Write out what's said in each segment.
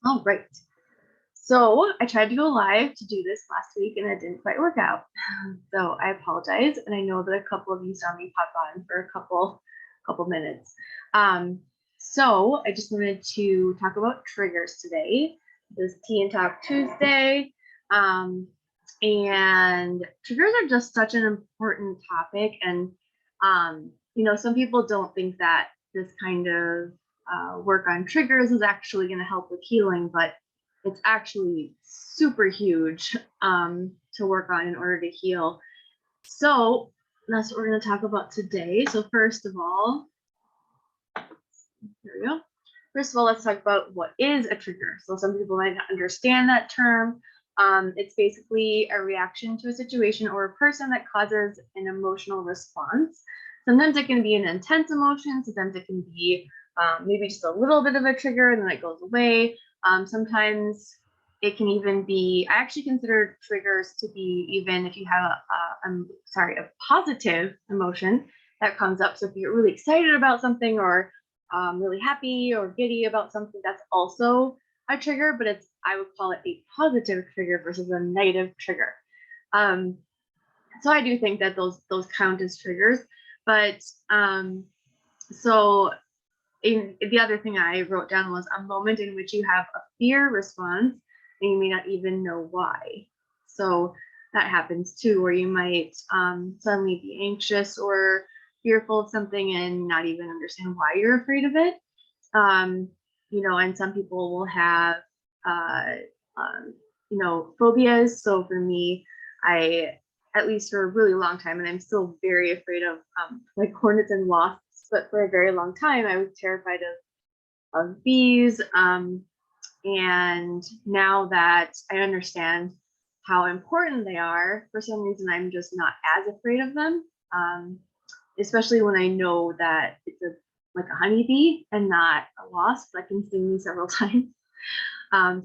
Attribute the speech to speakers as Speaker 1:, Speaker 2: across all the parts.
Speaker 1: All right. So I tried to go live to do this last week and it didn't quite work out. So I apologize. And I know that a couple of you saw me pop on for a couple minutes. So I just wanted to talk about triggers today. This Tea and Talk Tuesday. And triggers are just such an important topic. And, some people don't think that this kind of work on triggers is actually going to help with healing, but it's actually super huge to work on in order to heal. So that's what we're going to talk about today. So first of all, here we go. First of all, let's talk about what is a trigger. So some people might not understand that term. It's basically a reaction to a situation or a person that causes an emotional response. Sometimes it can be an intense emotion. Sometimes it can be maybe just a little bit of a trigger and then it goes away. Sometimes it can even be, I actually consider triggers to be even if you have a positive emotion that comes up. So if you're really excited about something or really happy or giddy about something, that's also a trigger, but I would call it a positive trigger versus a negative trigger. So I do think that those count as triggers, but so the other thing I wrote down was a moment in which you have a fear response and you may not even know why. So that happens too, where you might suddenly be anxious or fearful of something and not even understand why you're afraid of it. And some people will have, phobias. So for me, at least for a really long time, and I'm still very afraid of like hornets and wasps, but for a very long time, I was terrified of bees. And now that I understand how important they are, for some reason, I'm just not as afraid of them. Especially when I know that it's like a honeybee and not a wasp that can sting me several times.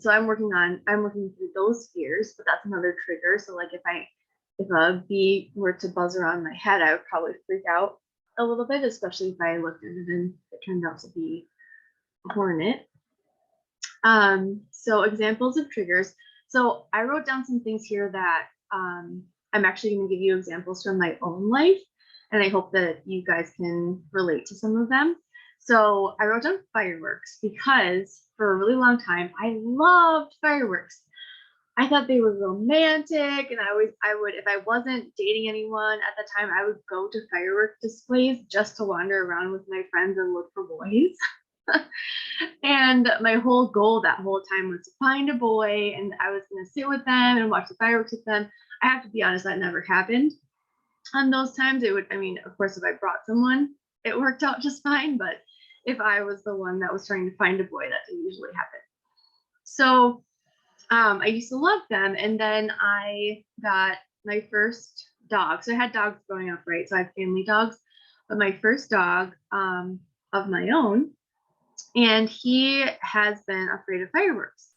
Speaker 1: So I'm working through those fears, but that's another trigger. So like if a bee were to buzz around my head, I would probably freak out a little bit, especially if I looked at it and it turned out to be a hornet. So examples of triggers. So I wrote down some things here that I'm actually going to give you examples from my own life. And I hope that you guys can relate to some of them. So I wrote down fireworks because for a really long time, I loved fireworks. I thought they were romantic, and I would, if I wasn't dating anyone at the time, I would go to firework displays just to wander around with my friends and look for boys. And my whole goal that whole time was to find a boy, and I was going to sit with them and watch the fireworks with them. I have to be honest, that never happened. On those times, of course, if I brought someone, it worked out just fine. But if I was the one that was trying to find a boy, that didn't usually happen. So I used to love them. And then I got my first dog. So I had dogs growing up, right? So I had family dogs, but my first dog of my own, and he has been afraid of fireworks.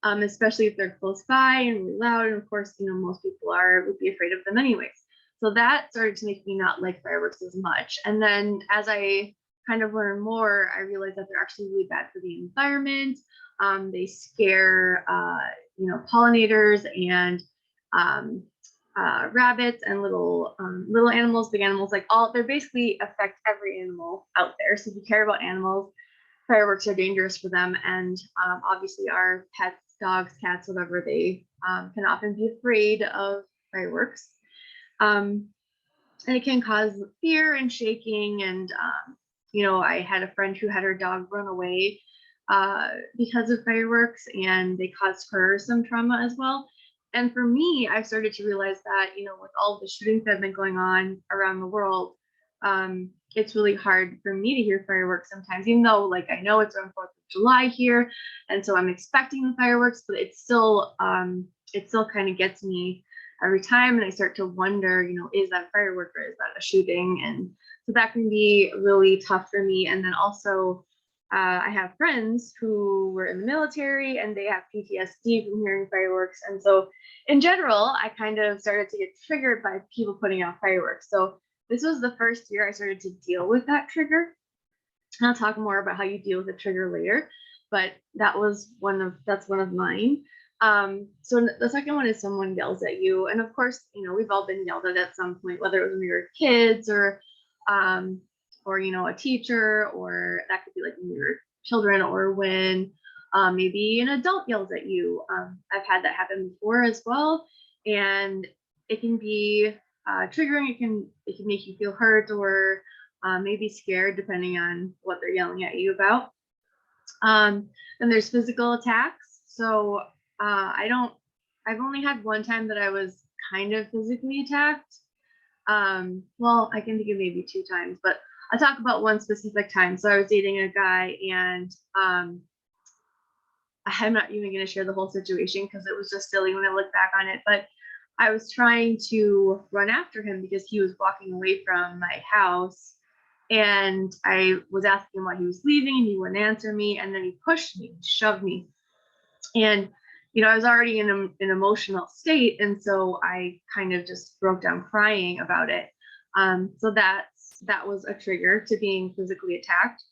Speaker 1: Especially if they're close by and really loud. And of course, most people would be afraid of them anyways. So that started to make me not like fireworks as much. And then as I kind of learned more, I realized that they're actually really bad for the environment. They scare, pollinators and rabbits and little animals, big animals, they basically affect every animal out there. So if you care about animals, fireworks are dangerous for them. And obviously our pets, dogs, cats, whatever, they can often be afraid of fireworks. And it can cause fear and shaking. And, I had a friend who had her dog run away because of fireworks, and they caused her some trauma as well. And for me, I started to realize that, with all the shootings that have been going on around the world, it's really hard for me to hear fireworks sometimes, even though I know it's around 4th of July here. And so I'm expecting the fireworks, but it still kind of gets me every time. And I start to wonder, is that a firework or is that a shooting? And so that can be really tough for me. And then also I have friends who were in the military and they have PTSD from hearing fireworks. And so in general, I kind of started to get triggered by people putting out fireworks. So this was the first year I started to deal with that trigger. And I'll talk more about how you deal with a trigger later. but that's one of mine. So the second one is someone yells at you. And of course, we've all been yelled at some point, whether it was when we were kids or a teacher, or that could be like when we were children, or when maybe an adult yells at you. I've had that happen before as well. And it can be triggering. It can make you feel hurt or maybe scared, depending on what they're yelling at you about. Then there's physical attacks. So I've only had one time that I was kind of physically attacked. Well, I can think of maybe 2 times, but I'll talk about one specific time. So I was dating a guy, and I'm not even going to share the whole situation because it was just silly when I look back on it. But I was trying to run after him because he was walking away from my house, and I was asking him why he was leaving, and he wouldn't answer me. And then he pushed me, shoved me, and I was already in an emotional state, and so I kind of just broke down crying about it. So that was a trigger to being physically attacked.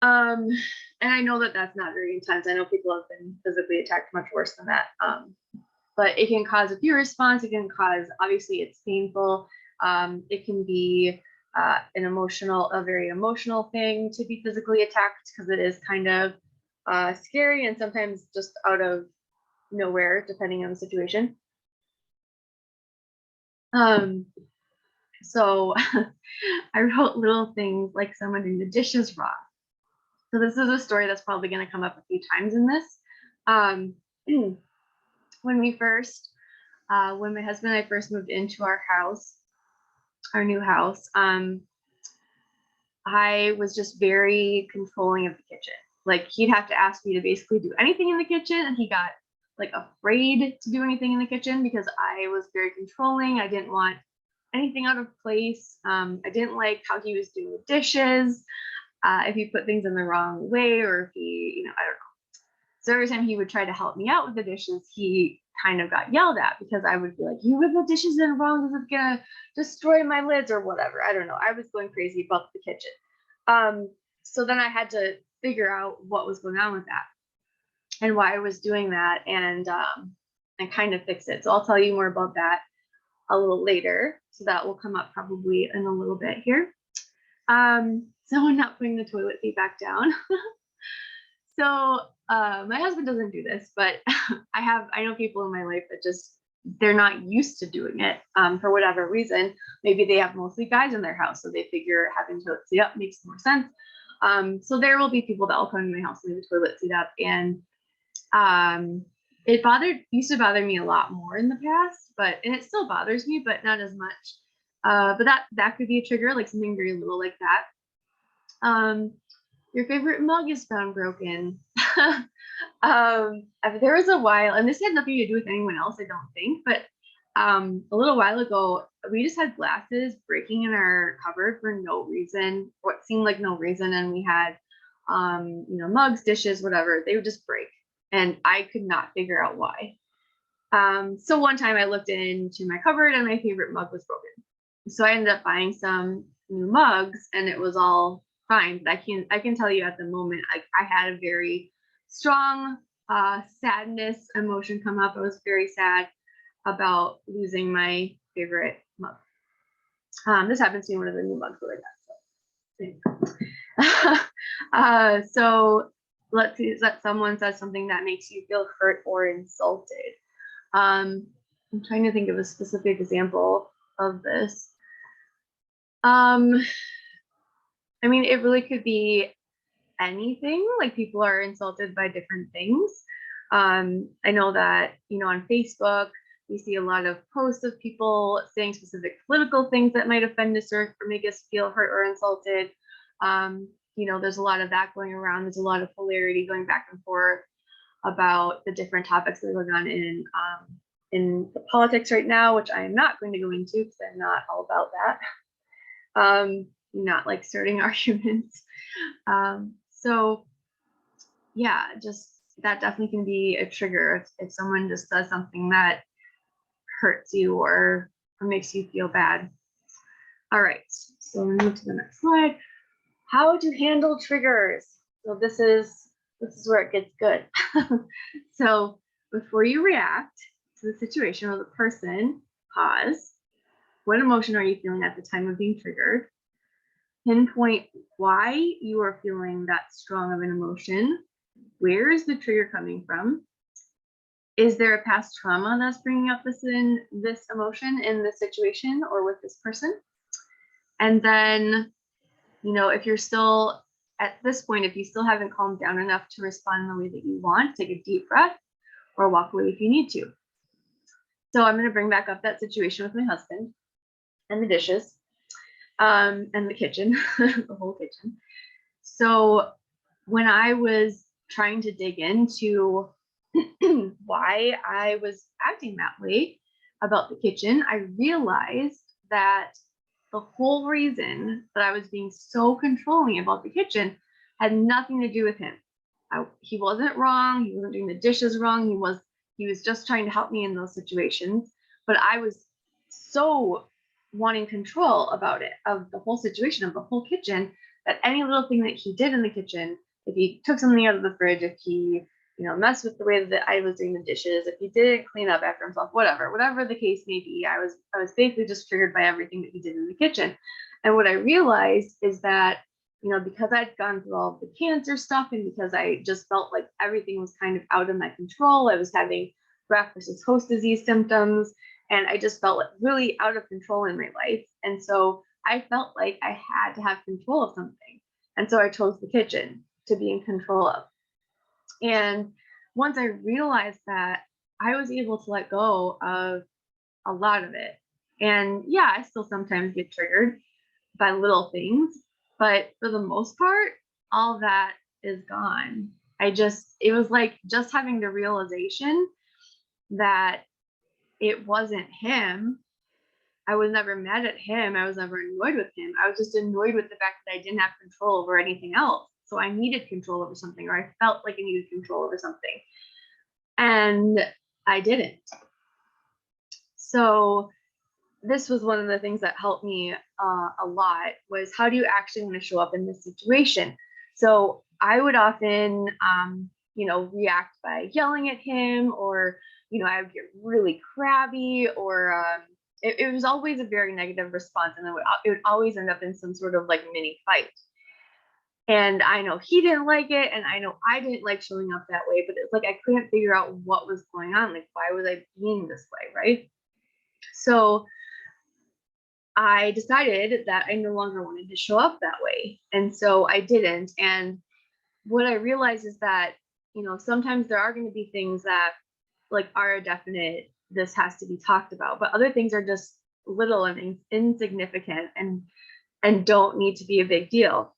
Speaker 1: And I know that that's not very intense. I know people have been physically attacked much worse than that. But it can cause a fear response. It can cause, obviously, it's painful. It can be a very emotional thing to be physically attacked, because it is kind of scary and sometimes just out of nowhere, depending on the situation. So I wrote little things like someone doing the dishes wrong. So this is a story that's probably going to come up a few times in this. When my husband and I first moved into our new house, I was just very controlling of the kitchen. Like, he'd have to ask me to basically do anything in the kitchen, and he got like afraid to do anything in the kitchen because I was very controlling. I didn't want anything out of place. I didn't like how he was doing the dishes. If he put things in the wrong way, or if he, I don't know. So every time he would try to help me out with the dishes, he kind of got yelled at because I would be like, you have the dishes in wrong. This is going to destroy my lids or whatever. I don't know. I was going crazy about the kitchen. So then I had to figure out what was going on with that and why I was doing that, and kind of fix it. So I'll tell you more about that a little later. So that will come up probably in a little bit here. So I'm not putting the toilet seat back down. So my husband doesn't do this, but I know people in my life that they're not used to doing it for whatever reason. Maybe they have mostly guys in their house, so they figure having toilet seat up makes more sense. So there will be people that will come to my house and leave the toilet seat up, and it used to bother me a lot more in the past, and it still bothers me, but not as much. But that could be a trigger, like something very little like that. Your favorite mug is found broken. There was a while, and this had nothing to do with anyone else, I don't think, but a little while ago, we just had glasses breaking in our cupboard for no reason, what seemed like no reason, and we had mugs, dishes, whatever, they would just break, and I could not figure out why. So one time I looked into my cupboard and my favorite mug was broken. So I ended up buying some new mugs, and it was all fine. But I can tell you at the moment, I had a very strong sadness emotion come up. I was very sad about losing my favorite mug. This happens to be one of the new mugs that I got. So let's see, is that someone says something that makes you feel hurt or insulted. I'm trying to think of a specific example of this. I mean, it really could be anything. Like, people are insulted by different things. I know that, on Facebook, we see a lot of posts of people saying specific political things that might offend us or make us feel hurt or insulted. There's a lot of that going around. There's a lot of polarity going back and forth about the different topics that are going on in the politics right now, which I am not going to go into because I'm not all about that. Not like starting arguments. So yeah, just that definitely can be a trigger if someone just does something that hurts you or makes you feel bad. All right, so we'll move to the next slide. How to handle triggers. So this is this is where it gets good. So before you react to the situation or the person, pause. What emotion are you feeling at the time of being triggered? Pinpoint why you are feeling that strong of an emotion. Where is the trigger coming from? Is there a past trauma that's bringing up this emotion in this situation or with this person? And then, if you're still at this point, if you still haven't calmed down enough to respond in the way that you want, take a deep breath or walk away if you need to. So I'm going to bring back up that situation with my husband and the dishes, and the kitchen, the whole kitchen. So when I was trying to dig into why I was acting that way about the kitchen, I realized that the whole reason that I was being so controlling about the kitchen had nothing to do with him. He wasn't wrong. He wasn't doing the dishes wrong. He was just trying to help me in those situations. But I was so wanting control about it, of the whole situation, of the whole kitchen, that any little thing that he did in the kitchen, if he took something out of the fridge, if he, messed with the way that I was doing the dishes, if he didn't clean up after himself, whatever the case may be, I was basically just triggered by everything that he did in the kitchen. And what I realized is that, because I'd gone through all the cancer stuff and because I just felt like everything was kind of out of my control, I was having graft versus host disease symptoms, and I just felt like really out of control in my life. And so I felt like I had to have control of something. And so I chose the kitchen to be in control of. And once I realized that, I was able to let go of a lot of it. And yeah, I still sometimes get triggered by little things, but for the most part, all that is gone. It was like just having the realization that it wasn't him. I was never mad at him. I was never annoyed with him. I was just annoyed with the fact that I didn't have control over anything else. So I needed control over something, or I felt like I needed control over something. And I didn't. So this was one of the things that helped me a lot, was how do you actually want to show up in this situation? So I would often, react by yelling at him, or, I would get really crabby, or it was always a very negative response. And it would always end up in some sort of like mini fight. And I know he didn't like it, and I know I didn't like showing up that way, but it's like I couldn't figure out what was going on. Like, why was I being this way, right? So I decided that I no longer wanted to show up that way. And so I didn't. And what I realized is that, sometimes there are going to be things that like are a definite, this has to be talked about, but other things are just little and insignificant and don't need to be a big deal.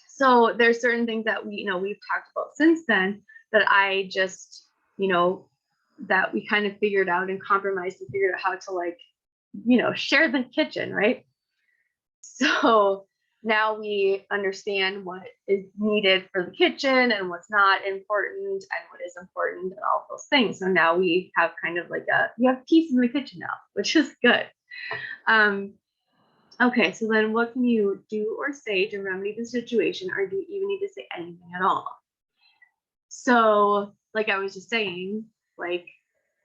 Speaker 1: So there's certain things that we've talked about since then that I just, that we kind of figured out and compromised and figured out how to like, share the kitchen, right? So now we understand what is needed for the kitchen and what's not important and what is important and all those things. So now we have kind of like we have peace in the kitchen now, which is good. Okay, so then what can you do or say to remedy the situation, or do you even need to say anything at all? So like I was just saying, like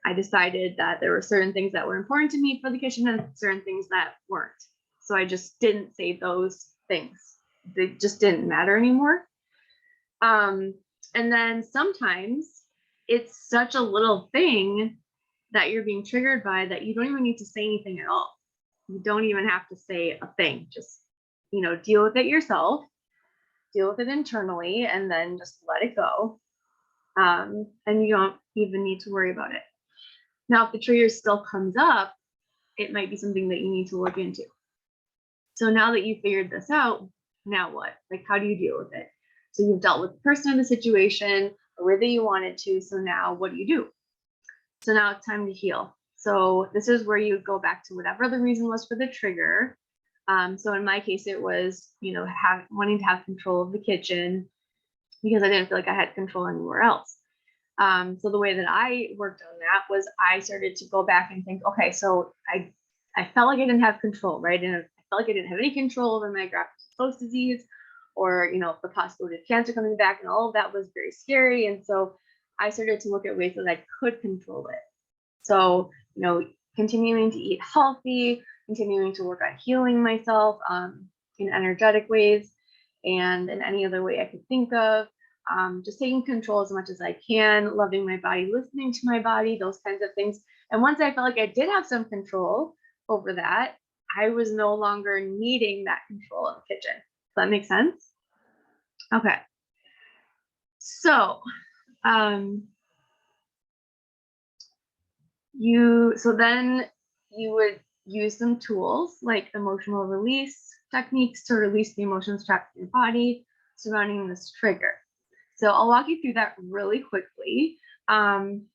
Speaker 1: I decided that there were certain things that were important to me for the kitchen and certain things that weren't. So I just didn't say those things. They just didn't matter anymore. And then sometimes it's such a little thing that you're being triggered by that you don't even need to say anything at all. You don't even have to say a thing. Just, deal with it yourself, deal with it internally, and then just let it go. And you don't even need to worry about it. Now, if the trigger still comes up, it might be something that you need to look into. So now that you figured this out, now what? Like, how do you deal with it? So you've dealt with the person or the situation the way that you wanted to. So now what do? So now it's time to heal. So this is where you go back to whatever the reason was for the trigger. So in my case, it was, wanting to have control of the kitchen because I didn't feel like I had control anywhere else. So the way that I worked on that was I started to go back and think, okay, so I felt like I didn't have control, right? And I felt like I didn't have any control over my graft versus host disease or, the possibility of cancer coming back, and all of that was very scary. And so I started to look at ways that I could control it. So, continuing to eat healthy, continuing to work on healing myself in energetic ways and in any other way I could think of. Just taking control as much as I can, loving my body, listening to my body, those kinds of things. And once I felt like I did have some control over that, I was no longer needing that control in the kitchen. Does that make sense? Okay. So, then you would use some tools like emotional release techniques to release the emotions trapped in your body surrounding this trigger. So I'll walk you through that really quickly.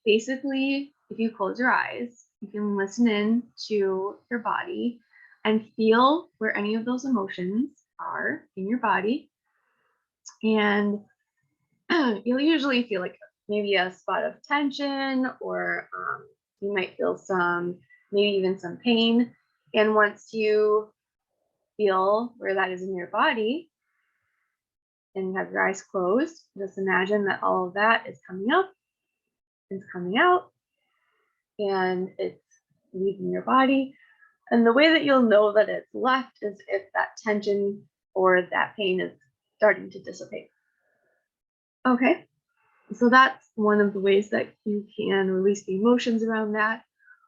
Speaker 1: Basically, if you close your eyes, you can listen in to your body and feel where any of those emotions are in your body. And you'll usually feel like maybe a spot of tension, or you might feel maybe even some pain. And once you feel where that is in your body and you have your eyes closed, just imagine that all of that is coming up, it's coming out, and it's leaving your body. And the way that you'll know that it's left is if that tension or that pain is starting to dissipate. Okay, so that's one of the ways that you can release the emotions around that.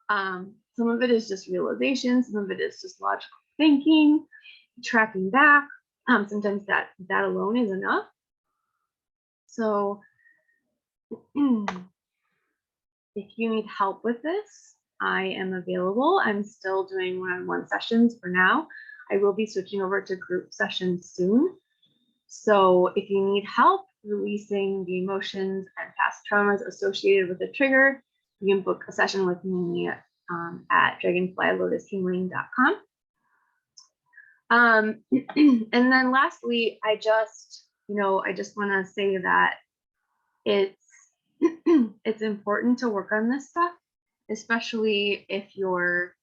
Speaker 1: Some of it is just realization, some of it is just logical thinking, tracking back. Sometimes that alone is enough. So if you need help with this, I am available. I'm still doing one-on-one sessions for now. I will be switching over to group sessions soon. So if you need help releasing the emotions and past traumas associated with the trigger, you can book a session with me at dragonflylotuskingling.com. And then lastly, I just want to say that it's important to work on this stuff, especially if you're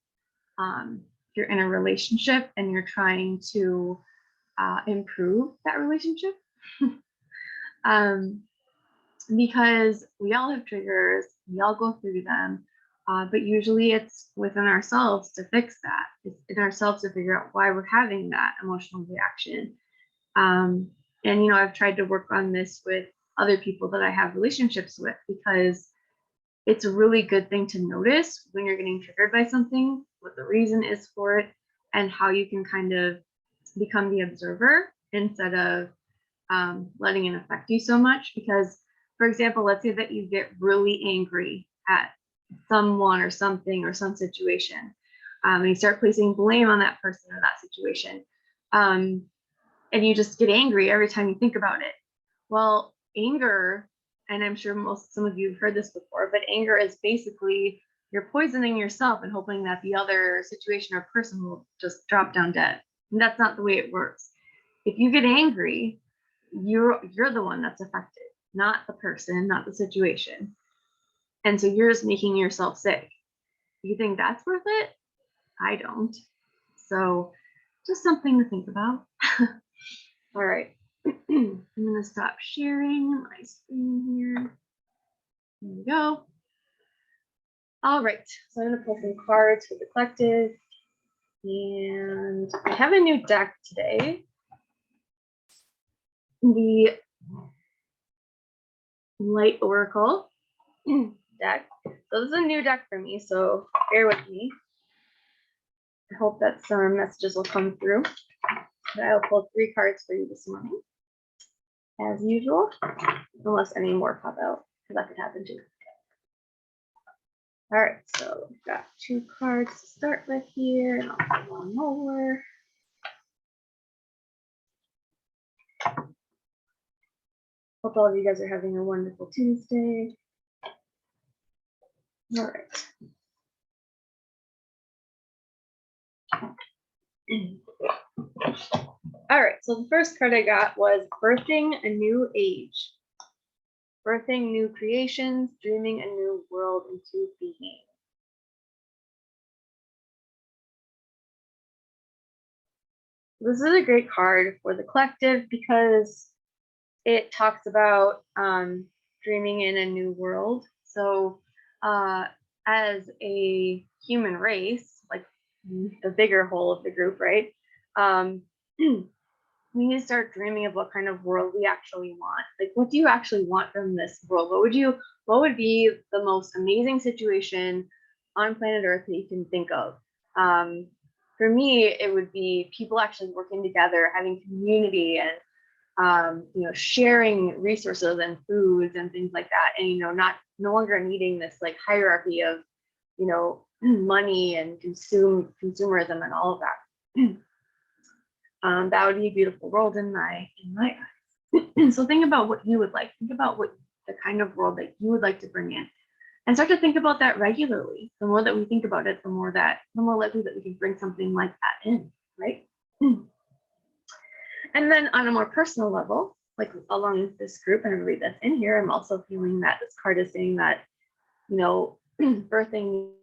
Speaker 1: in a relationship and you're trying to improve that relationship. Because we all have triggers, we all go through them, but usually it's within ourselves to fix that. It's in ourselves to figure out why we're having that emotional reaction. And I've tried to work on this with other people that I have relationships with, because it's a really good thing to notice when you're getting triggered by something, what the reason is for it, and how you can kind of become the observer instead of letting it affect you so much. Because, for example, let's say that you get really angry at someone or something or some situation, and you start placing blame on that person or that situation, and you just get angry every time you think about it. Well, anger, and I'm sure some of you have heard this before, but anger is basically you're poisoning yourself and hoping that the other situation or person will just drop down dead. And that's not the way it works. If you get angry, you're the one that's affected, not the person, not the situation. And so you're just making yourself sick. You think that's worth it? I don't. So just something to think about. All right. I'm going to stop sharing my screen here. There we go. All right. So I'm going to pull some cards for the collective. And I have a new deck today. The Light Oracle deck. So this is a new deck for me, so bear with me. I hope that some messages will come through. I'll pull 3 cards for you this morning, as usual, unless any more pop out, because that could happen too. All right, so we've got 2 cards to start with here, and I'll pull one more. Hope all of you guys are having a wonderful Tuesday. All right. All right, so the first card I got was Birthing a New Age. Birthing new creations, dreaming a new world into being. This is a great card for the collective because it talks about dreaming in a new world. So, as a human race, like the bigger whole of the group, right? Um, we need to start dreaming of what kind of world we actually want. Like, what do you actually want from this world? What would be the most amazing situation on planet Earth that you can think of? Um, for me, it would be people actually working together, having community, and sharing resources and foods and things like that, and not no longer needing this like hierarchy of money and consumerism and all of that. That would be a beautiful world in my eyes. So think about what you would like. Think about what the kind of world that you would like to bring in, and start to think about that regularly. The more that we think about it, the more likely that we can bring something like that in, right? And then on a more personal level, like along this group and everybody that's in here, I'm also feeling that this card is saying that, birthing